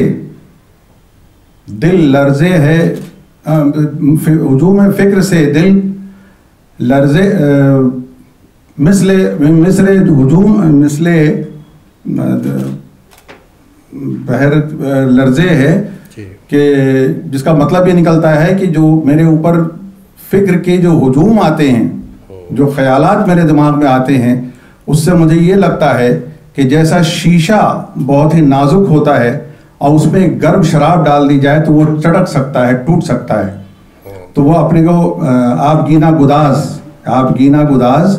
دل لرزے ہے, ہجوم فکر سے دل لرزے مثل ہجوم مثل بہر لرزے ہے, کہ جس کا مطلب یہ نکلتا ہے کہ جو میرے اوپر فکر کے جو ہجوم آتے ہیں, جو خیالات میرے دماغ میں آتے ہیں, اس سے مجھے یہ لگتا ہے کہ جیسا شیشہ بہت ہی نازک ہوتا ہے اور اس میں گرم شراب ڈال دی جائے تو وہ چٹک سکتا ہے, ٹوٹ سکتا ہے. تو وہ اپنے کو آپ گینا گداز,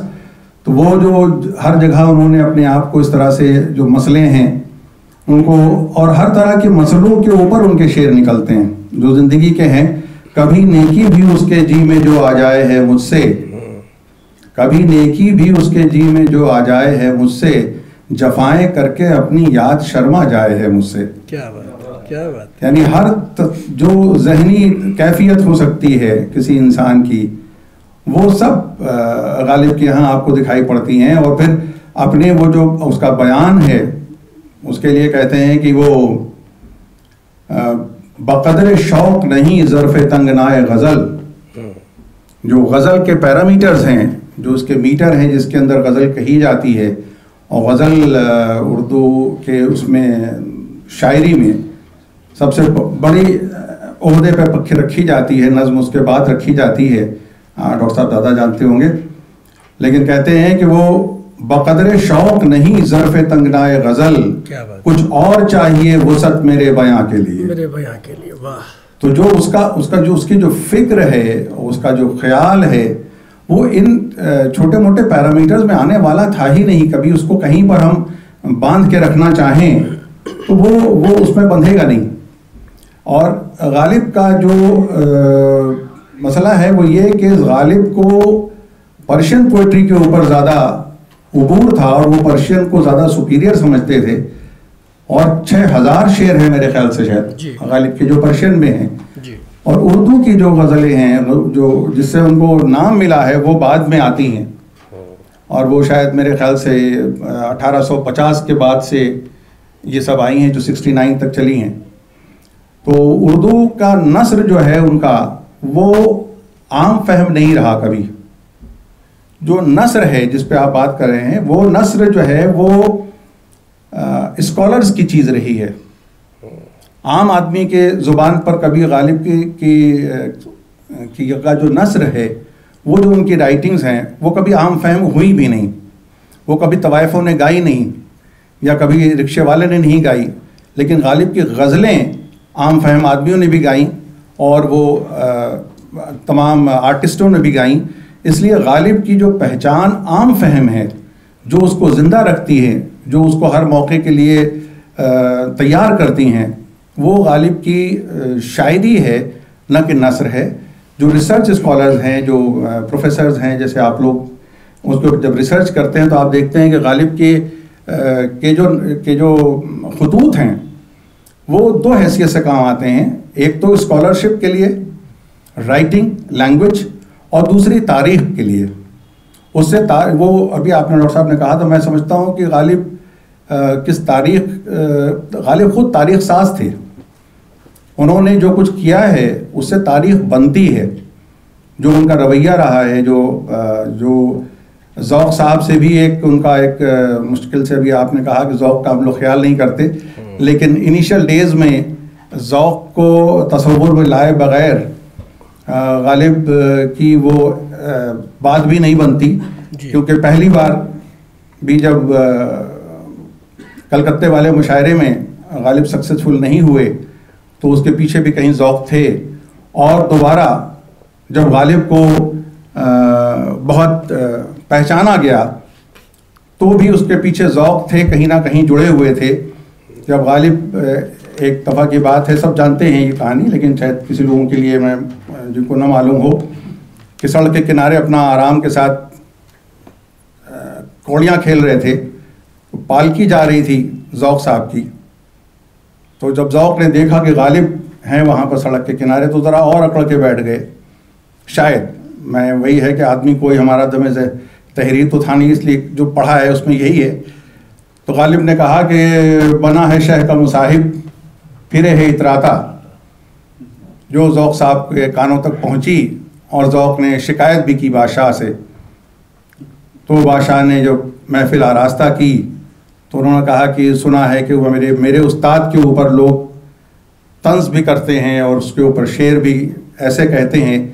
تو وہ جو ہر جگہ انہوں نے اپنے آپ کو اس طرح سے جو مسئلے ہیں ان کو, اور ہر طرح کے مسئلوں کے اوپر ان کے شعر نکلتے ہیں جو زندگی کے ہیں. کبھی نیکی بھی اس کے جی میں جو آ جائے ہے مجھ سے, کبھی نیکی بھی اس کے جی میں جو آ جائے ہے مجھ سے, جفائیں کر کے اپنی یاد شرما جائے ہے مجھ سے. کیا بات, کیا بات. یعنی ہر جو ذہنی کیفیت ہو سکتی ہے کسی انسان کی, وہ سب غالب کے یہاں آپ کو دکھائی پڑتی ہیں. اور پھر اپنے وہ جو اس کا بیان ہے اس کے لیے کہتے ہیں کہ وہ بقدر شوق نہیں ظرف تنگنائے غزل. جو غزل کے پیرامیٹرز ہیں, جو اس کے میٹر ہیں جس کے اندر غزل کہی جاتی ہے, اور غزل اردو کے اس میں شاعری میں سب سے بڑی عہدے پہ رکھی جاتی ہے, نظم اس کے بعد رکھی جاتی ہے, ڈاکٹر صاحب زیادہ جانتے ہوں گے. لیکن کہتے ہیں کہ وہ بقدر شوق نہیں ظرف تنگنائے غزل, کچھ اور چاہیے وسعت میرے بیاں کے لیے. میرے بیاں کے لیے, واہ. تو جو اس کی جو فکر ہے, اس کا جو خیال ہے, وہ ان چھوٹے موٹے پیرامیٹرز میں آنے والا تھا ہی نہیں. کبھی اس کو کہیں پر ہم باندھ کے رکھنا چاہیں تو وہ اس میں بندھے گا نہیں. اور غالب کا جو مسئلہ ہے وہ یہ کہ غالب کو پرشین پوئٹری کے اوپر زیادہ عبور تھا, اور وہ پرشین کو زیادہ سپیریئر سمجھتے تھے. اور 6000 شعر ہیں میرے خیال سے شاید غالب کے جو پرشین میں ہیں. اور اردو کی جو غزلیں ہیں جو جس سے ان کو نام ملا ہے وہ بعد میں آتی ہیں, اور وہ شاید میرے خیال سے 1850 کے بعد سے یہ سب آئی ہیں جو 69 تک چلی ہیں. تو اردو کا نثر جو ہے ان کا وہ عام فہم نہیں رہا کبھی. جو نثر ہے جس پہ آپ بات کر رہے ہیں, وہ نثر جو ہے وہ اسکالرز کی چیز رہی ہے. عام آدمی کے زبان پر کبھی غالب کی کا جو نثر ہے, وہ جو ان کی رائٹنگز ہیں وہ کبھی عام فہم ہوئی بھی نہیں. وہ کبھی طوائفوں نے گائی نہیں, یا کبھی رکشے والے نے نہیں گائی, لیکن غالب کی غزلیں عام فہم آدمیوں نے بھی گائیں, اور وہ تمام آرٹسٹوں نے بھی گائیں. اس لیے غالب کی جو پہچان عام فہم ہے, جو اس کو زندہ رکھتی ہے, جو اس کو ہر موقع کے لیے تیار کرتی ہیں, وہ غالب کی شاعری ہے نہ کہ نثر ہے. جو ریسرچ اسکالرز ہیں, جو پروفیسرز ہیں, جیسے آپ لوگ اس کو جب ریسرچ کرتے ہیں تو آپ دیکھتے ہیں کہ غالب کے جو خطوط ہیں وہ 2 حیثیت سے کام آتے ہیں. ایک تو اسکالرشپ کے لیے, رائٹنگ, لینگویج, اور دوسری تاریخ کے لیے. اس سے وہ ابھی آپ نے ڈاکٹر صاحب نے کہا تو میں سمجھتا ہوں کہ غالب خود تاریخ ساز تھے. انہوں نے جو کچھ کیا ہے اس سے تاریخ بنتی ہے. جو ان کا رویہ رہا ہے, جو ذوق صاحب سے بھی ان کا ایک مشکل سے, ابھی آپ نے کہا کہ ذوق کا ہم لوگ خیال نہیں کرتے, لیکن انیشل ڈیز میں ذوق کو تصور میں لائے بغیر غالب کی وہ بات بھی نہیں بنتی، کیونکہ پہلی بار بھی جب کلکتے والے مشاعرے میں غالب سکسیسفل نہیں ہوئے تو اس کے پیچھے بھی کہیں ذوق تھے، اور دوبارہ جب غالب کو بہت پہچانا گیا تو بھی اس کے پیچھے ذوق تھے، کہیں نہ کہیں جڑے ہوئے تھے. جب غالب، ایک دفعہ کی بات ہے، سب جانتے ہیں یہ کہانی، لیکن شاید کسی لوگوں کے لیے میں جن کو نہ معلوم ہو، کہ سڑک کے کنارے اپنا آرام کے ساتھ کوڑیاں کھیل رہے تھے، پالکی جا رہی تھی ذوق صاحب کی. تو جب ذوق نے دیکھا کہ غالب ہیں وہاں پر سڑک کے کنارے تو ذرا اور اکڑ کے بیٹھ گئے. شاید میں وہی ہے کہ آدمی کوئی ہمارا دم تحریر تو تھا نہیں، اس لیے جو پڑھا ہے اس میں یہی ہے. تو غالب نے کہا کہ بنا ہے شہ کا مصاحب پھرے ہے اتراتا، جو ذوق صاحب کے کانوں تک پہنچی اور ذوق نے شکایت بھی کی بادشاہ سے. تو بادشاہ نے جب محفل آراستہ کی تو انہوں نے کہا کہ سنا ہے کہ وہ میرے استاد کے اوپر لوگ طنز بھی کرتے ہیں اور اس کے اوپر شعر بھی ایسے کہتے ہیں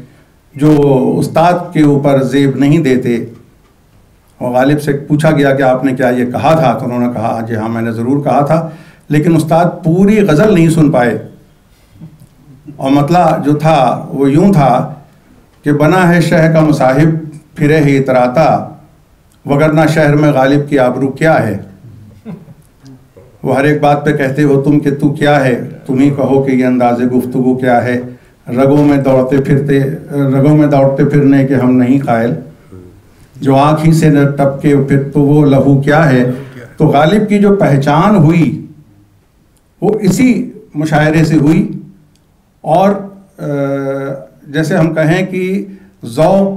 جو استاد کے اوپر زیب نہیں دیتے. اور غالب سے پوچھا گیا کہ آپ نے کیا یہ کہا تھا؟ تو انہوں نے کہا جی ہاں میں نے ضرور کہا تھا، لیکن استاد پوری غزل نہیں سن پائے، اور مطلب جو تھا وہ یوں تھا کہ بنا ہے شہ کا مصاحب پھرے ہی اتراتا، وگرنہ شہر میں غالب کی آبرو کیا ہے. وہ ہر ایک بات پہ کہتے ہو تم کہ تو کیا ہے، تم ہی کہو کہ یہ انداز گفتگو کیا ہے. رگوں میں دوڑتے پھرنے کے ہم نہیں قائل، جو آنکھ ہی سے نہ ٹپکے پھر تو وہ لہو کیا ہے. تو غالب کی جو پہچان ہوئی وہ اسی مشاعرے سے ہوئی، اور جیسے ہم کہیں کہ ذوق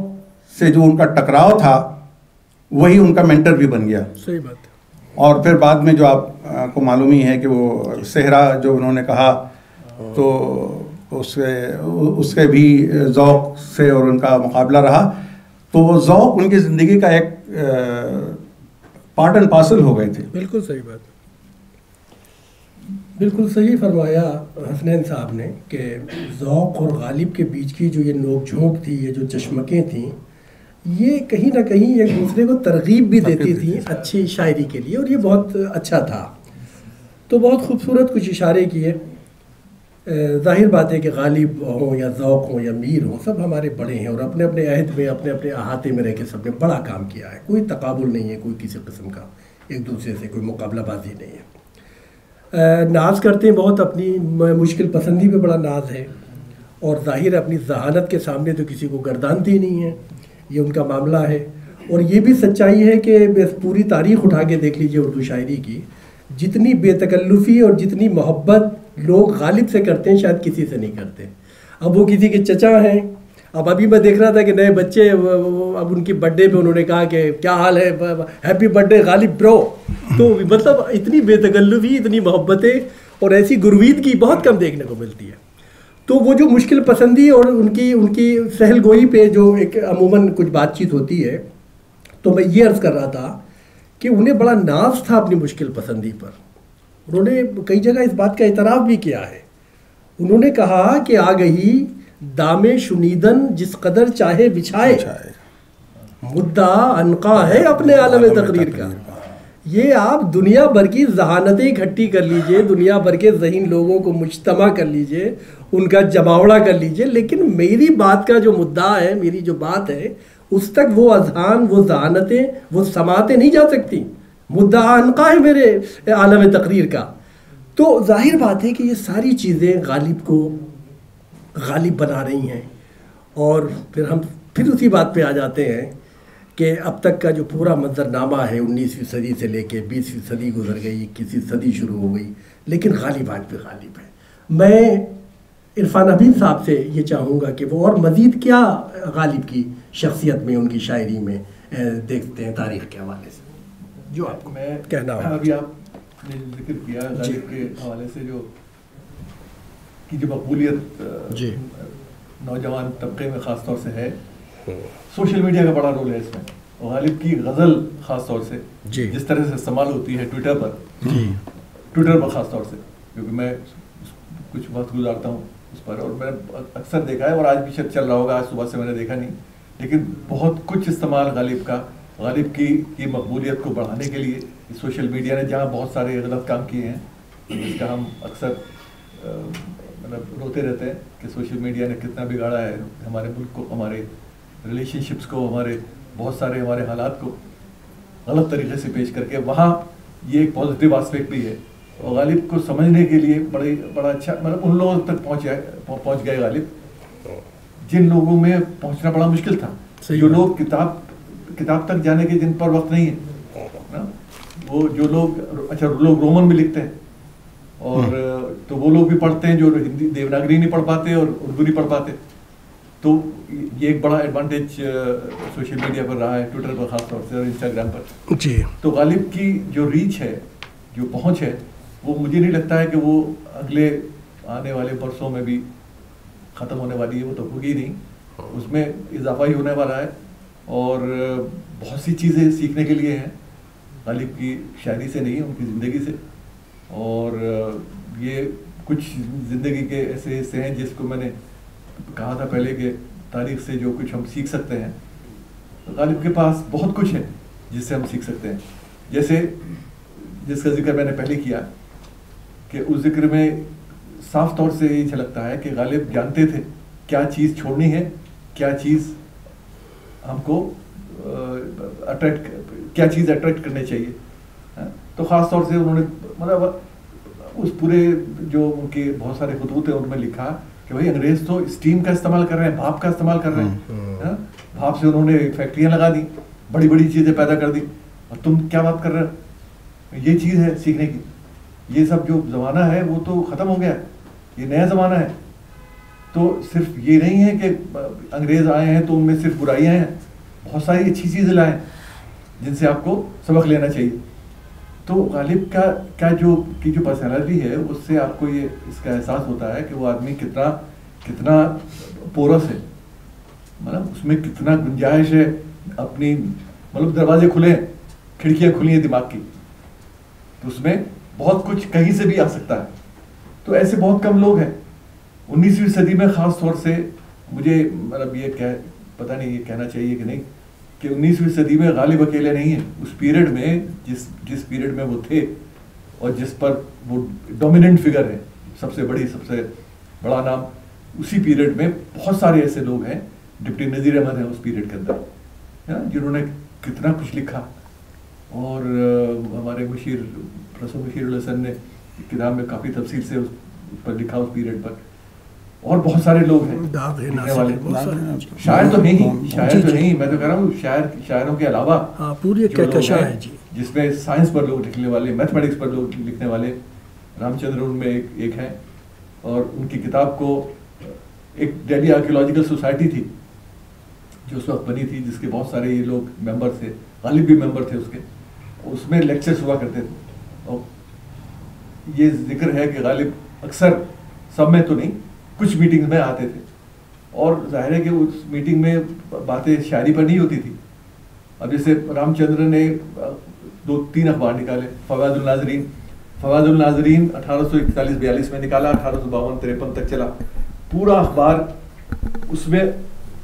سے جو ان کا ٹکراؤ تھا وہی ان کا مینٹر بھی بن گیا. صحیح بات. اور پھر بعد میں جو آپ کو معلوم ہی ہے کہ وہ صحرا جو انہوں نے کہا تو اس کے بھی ذوق سے اور ان کا مقابلہ رہا. تو وہ ذوق ان کی زندگی کا ایک پارٹ اینڈ پارسل ہو گئے تھے. بالکل صحیح بات، بالکل صحیح فرمایا حسنین صاحب نے کہ ذوق اور غالب کے بیچ کی جو یہ نوک جھونک تھی، یہ جو چشمکیں تھیں، یہ کہیں نہ کہیں ایک دوسرے کو ترغیب بھی دیتی تھیں اچھی شاعری کے لیے، اور یہ بہت اچھا تھا. تو بہت خوبصورت کچھ اشارے کیے. ظاہر بات ہے کہ غالب ہوں یا ذوق ہوں یا میر ہوں، سب ہمارے بڑے ہیں اور اپنے اپنے عہد میں اپنے اپنے احاطے میں رہ کے سب نے بڑا کام کیا ہے. کوئی تقابل نہیں ہے، کوئی کسی قسم کا ایک دوسرے سے کوئی مقابلہ بازی نہیں ہے. ناز کرتے ہیں بہت، اپنی مشکل پسندی پہ بڑا ناز ہے، اور ظاہر اپنی ذہانت کے سامنے تو کسی کو گردانتی نہیں ہے، یہ ان کا معاملہ ہے. اور یہ بھی سچائی ہے کہ پوری تاریخ اٹھا کے دیکھ لیجئے اردو شاعری کی، جتنی بے تکلفی اور جتنی محبت لوگ غالب سے کرتے ہیں شاید کسی سے نہیں کرتے. اب وہ کسی کے چچا ہیں. اب ابھی میں دیکھ رہا تھا کہ نئے بچے، اب ان کی برتھ ڈے پہ انہوں نے کہا کہ کیا حال ہے، ہیپی برتھ ڈے غالب برو. تو مطلب اتنی بے تکلفی، اتنی محبتیں اور ایسی گرویدگی بہت کم دیکھنے کو ملتی ہے. تو وہ جو مشکل پسندی اور ان کی سہل گوئی پہ جو ایک عموماً کچھ بات چیت ہوتی ہے، تو میں یہ عرض کر رہا تھا کہ انہیں بڑا ناز تھا اپنی مشکل پسندی پر. انہوں نے کئی جگہ اس بات کا اعتراف بھی کیا ہے. انہوں نے کہا کہ آ گئی دام شنیدن جس قدر چاہے بچھائے، مدعا عنقا ہے اپنے عالم تقریر کا. یہ آپ دنیا بھر کی ذہانتیں اکٹھی کر لیجئے، دنیا بھر کے ذہین لوگوں کو مجتمع کر لیجئے، ان کا جماوڑا کر لیجئے، لیکن میری بات کا جو مدعا ہے، میری جو بات ہے، اس تک وہ اذہان، وہ ذہانتیں، وہ سماعتیں نہیں جا سکتی. مدعا عنقا ہے میرے عالم تقریر کا. تو ظاہر بات ہے کہ یہ ساری چیزیں غالب کو غالب بنا رہی ہیں. اور پھر ہم اسی بات پہ آ جاتے ہیں کہ اب تک کا جو پورا منظرنامہ ہے، 19ویں صدی سے لے کے 20ویں صدی گزر گئی، 21ویں صدی شروع ہو گئی، لیکن غالب آج بھی غالب ہے. میں عرفان حبیب صاحب سے یہ چاہوں گا کہ وہ اور مزید کیا غالب کی شخصیت میں، ان کی شاعری میں دیکھتے ہیں تاریخ کے حوالے سے، جو آپ کو میں کہنا ہو. ابھی آپ نے ذکر کیا غالب کے حوالے سے جو مقبولیت نوجوان طبقے میں خاص طور سے ہے، سوشل میڈیا کا بڑا رول ہے اس میں. غالب کی غزل خاص طور سے جس طرح سے استعمال ہوتی ہے ٹویٹر پر خاص طور سے، کیونکہ میں کچھ وقت گزارتا ہوں اس پر, اور میں نے اکثر دیکھا ہے, اور آج بھی شاید چل رہا ہوگا, آج صبح سے میں نے دیکھا نہیں, لیکن بہت کچھ استعمال غالب کی مقبولیت کو بڑھانے کے لیے سوشل میڈیا نے جہاں بہت سارے غلط کام کیے ہیں, جس کا ہم اکثر مطلب روتے رہتے ہیں کہ سوشل میڈیا نے کتنا بگاڑا ہے ہمارے ملک کو, ہمارے ریلیشن شپس کو, ہمارے بہت سارے ہمارے حالات کو غلط طریقے سے پیش کر کے, وہاں یہ ایک پازیٹیو آسپیکٹ بھی ہے. اور غالب کو سمجھنے کے لیے بڑا اچھا, مطلب ان لوگوں تک پہنچ گئے غالب جن لوگوں میں پہنچنا بڑا مشکل تھا, جو لوگ کتاب تک جانے کے جن پر وقت نہیں ہے, وہ جو لوگ اچھا لوگ رومن میں لکھتے ہیں, اور تو وہ لوگ بھی پڑھتے ہیں جو ہندی دیوناگری نہیں پڑھ پاتے اور اردو نہیں پڑھ پاتے. تو یہ ایک بڑا ایڈوانٹیج سوشل میڈیا پر رہا ہے, ٹویٹر پر خاص طور سے اور انسٹاگرام پر. جی, تو غالب کی جو ریچ ہے, جو پہنچ ہے, وہ مجھے نہیں لگتا ہے کہ وہ اگلے آنے والے برسوں میں بھی ختم ہونے والی ہے, وہ تو ہوگی نہیں, اس میں اضافہ ہی ہونے والا ہے. اور بہت سی چیزیں سیکھنے کے لیے ہیں غالب کی شاعری سے نہیں, ان کی زندگی سے. اور یہ کچھ زندگی کے ایسے حصے ہیں جس کو میں نے کہا تھا پہلے کہ تاریخ سے جو کچھ ہم سیکھ سکتے ہیں, غالب کے پاس بہت کچھ ہے جس سے ہم سیکھ سکتے ہیں. جیسے جس کا ذکر میں نے پہلے کیا کہ اس ذکر میں صاف طور سے یہ جھلکتا ہے کہ غالب جانتے تھے کیا چیز چھوڑنی ہے, کیا چیز ہم کو اٹریکٹ کرنے چاہیے. تو خاص طور سے انہوں نے مطلب اس پورے جو ان کے بہت سارے خطوط ہیں ان میں لکھا کہ بھائی انگریز تو اسٹیم کا استعمال کر رہے ہیں, بھاپ کا استعمال کر رہے ہیں, بھاپ سے انہوں نے فیکٹریاں لگا دی, بڑی بڑی چیزیں پیدا کر دی, اور تم کیا بات کر رہے ہو, یہ چیز ہے سیکھنے کی. یہ سب جو زمانہ ہے وہ تو ختم ہو گیا, یہ نیا زمانہ ہے. تو صرف یہ نہیں ہے کہ انگریز آئے ہیں تو ان میں صرف برائیاں ہیں, بہت ساری اچھی چیزیں لائیں جن سے آپ کو سبق لینا چاہیے. تو غالب کا جو پرسنالٹی ہے اس سے آپ کو یہ اس کا احساس ہوتا ہے کہ وہ آدمی کتنا پورس ہے, مطلب اس میں کتنا گنجائش ہے, اپنی مطلب دروازے کھلے ہیں, کھڑکیاں کھلی ہیں دماغ کی, تو اس میں بہت کچھ کہیں سے بھی آ سکتا ہے. تو ایسے بہت کم لوگ ہیں 19ویں صدی میں, خاص طور سے مجھے مطلب یہ پتہ نہیں یہ کہنا چاہیے کہ نہیں کہ 19ویں صدی میں غالب اکیلے نہیں ہیں. اس پیریڈ میں جس پیریڈ میں وہ تھے اور جس پر وہ ڈومیننٹ فگر ہے, سب سے بڑا نام, اسی پیریڈ میں بہت سارے ایسے لوگ ہیں, ڈپٹی نذیر احمد ہیں اس پیریڈ کے اندر, جنہوں نے کتنا کچھ لکھا. اور ہمارے پروفیسر مشیر الحسن نے کتاب میں کافی تفصیل سے اس پر لکھا اس پیریڈ پر. اور بہت سارے لوگ ہیں لکھنے والے, شاعر تو نہیں, میں تو کہہ رہا ہوں شاعروں کے علاوہ پوری کہکشاں ہے جی, جس میں سائنس پر لوگ لکھنے والے, میتھمیٹکس پر لوگ لکھنے والے, رام چندر ان میں ایک ہیں. اور ان کی کتاب کو ایک دہلی آرکیولوجیکل سوسائٹی تھی جو اس وقت بنی تھی, جس کے بہت سارے یہ لوگ ممبر تھے, غالب بھی ممبر تھے اس کے, اس میں لیکچرز ہوا کرتے تھے. اور یہ ذکر ہے کہ غالب اکثر, سب میں تو نہیں, کچھ میٹنگ میں آتے تھے, اور ظاہر ہے کہ اس میٹنگ میں باتیں شاعری پر نہیں ہوتی تھی. اب جیسے رام چندر نے 2-3 اخبار نکالے, فوائد الناظرین 1841-42 میں نکالا, 1852-53 تک چلا پورا اخبار. اس میں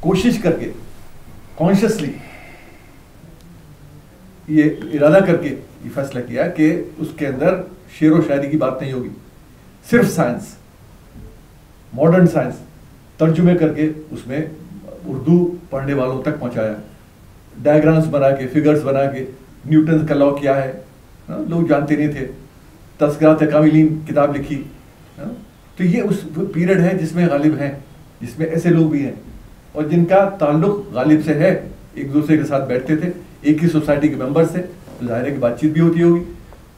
کوشش کر کے کانشیسلی یہ ارادہ کر کے یہ فیصلہ کیا کہ اس کے اندر شعر و شاعری کی بات نہیں ہوگی, صرف سائنس, ماڈرن سائنس ترجمے کر کے اس میں اردو پڑھنے والوں تک پہنچایا, ڈائیگرامس بنا کے, فگرز بنا کے, نیوٹن کا لا کیا ہے, لوگ جانتے نہیں تھے, تذکرات کاملین کتاب لکھی. تو یہ اس پیریڈ ہے جس میں غالب ہیں, جس میں ایسے لوگ بھی ہیں اور جن کا تعلق غالب سے ہے, ایک دوسرے کے ساتھ بیٹھتے تھے, ایک ہی سوسائٹی کے ممبر سے, تو ظاہر ہے کہ بات چیت بھی ہوتی ہوگی.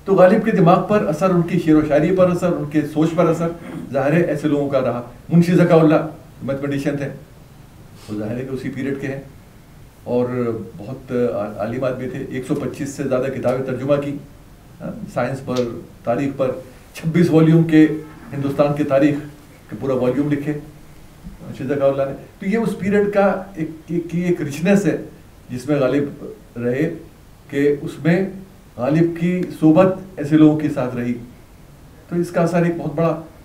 تو غالب کے دماغ پر اثر, ان کی شعر و شاعری پر اثر, ان کے سوچ پر اثر ظاہر ہے ایسے لوگوں کا رہا. منشی ذکا اللہ میتھمیٹیشین تھے, وہ ظاہر ہے کہ اسی پیریڈ کے ہیں, اور بہت عالم آدمی تھے. 125 سے زیادہ کتابیں ترجمہ کی سائنس پر, تاریخ پر. 26 والیوم کے ہندوستان کی تاریخ کے پورا والیوم لکھے منشی ذکا اللہ نے. تو یہ اس پیریڈ کا ایک رچنس ہے جس میں غالب رہے, کہ اس میں غالب کی صحبت ایسے لوگوں کے ساتھ رہی. تو اس کا اثر ایک بہت بڑا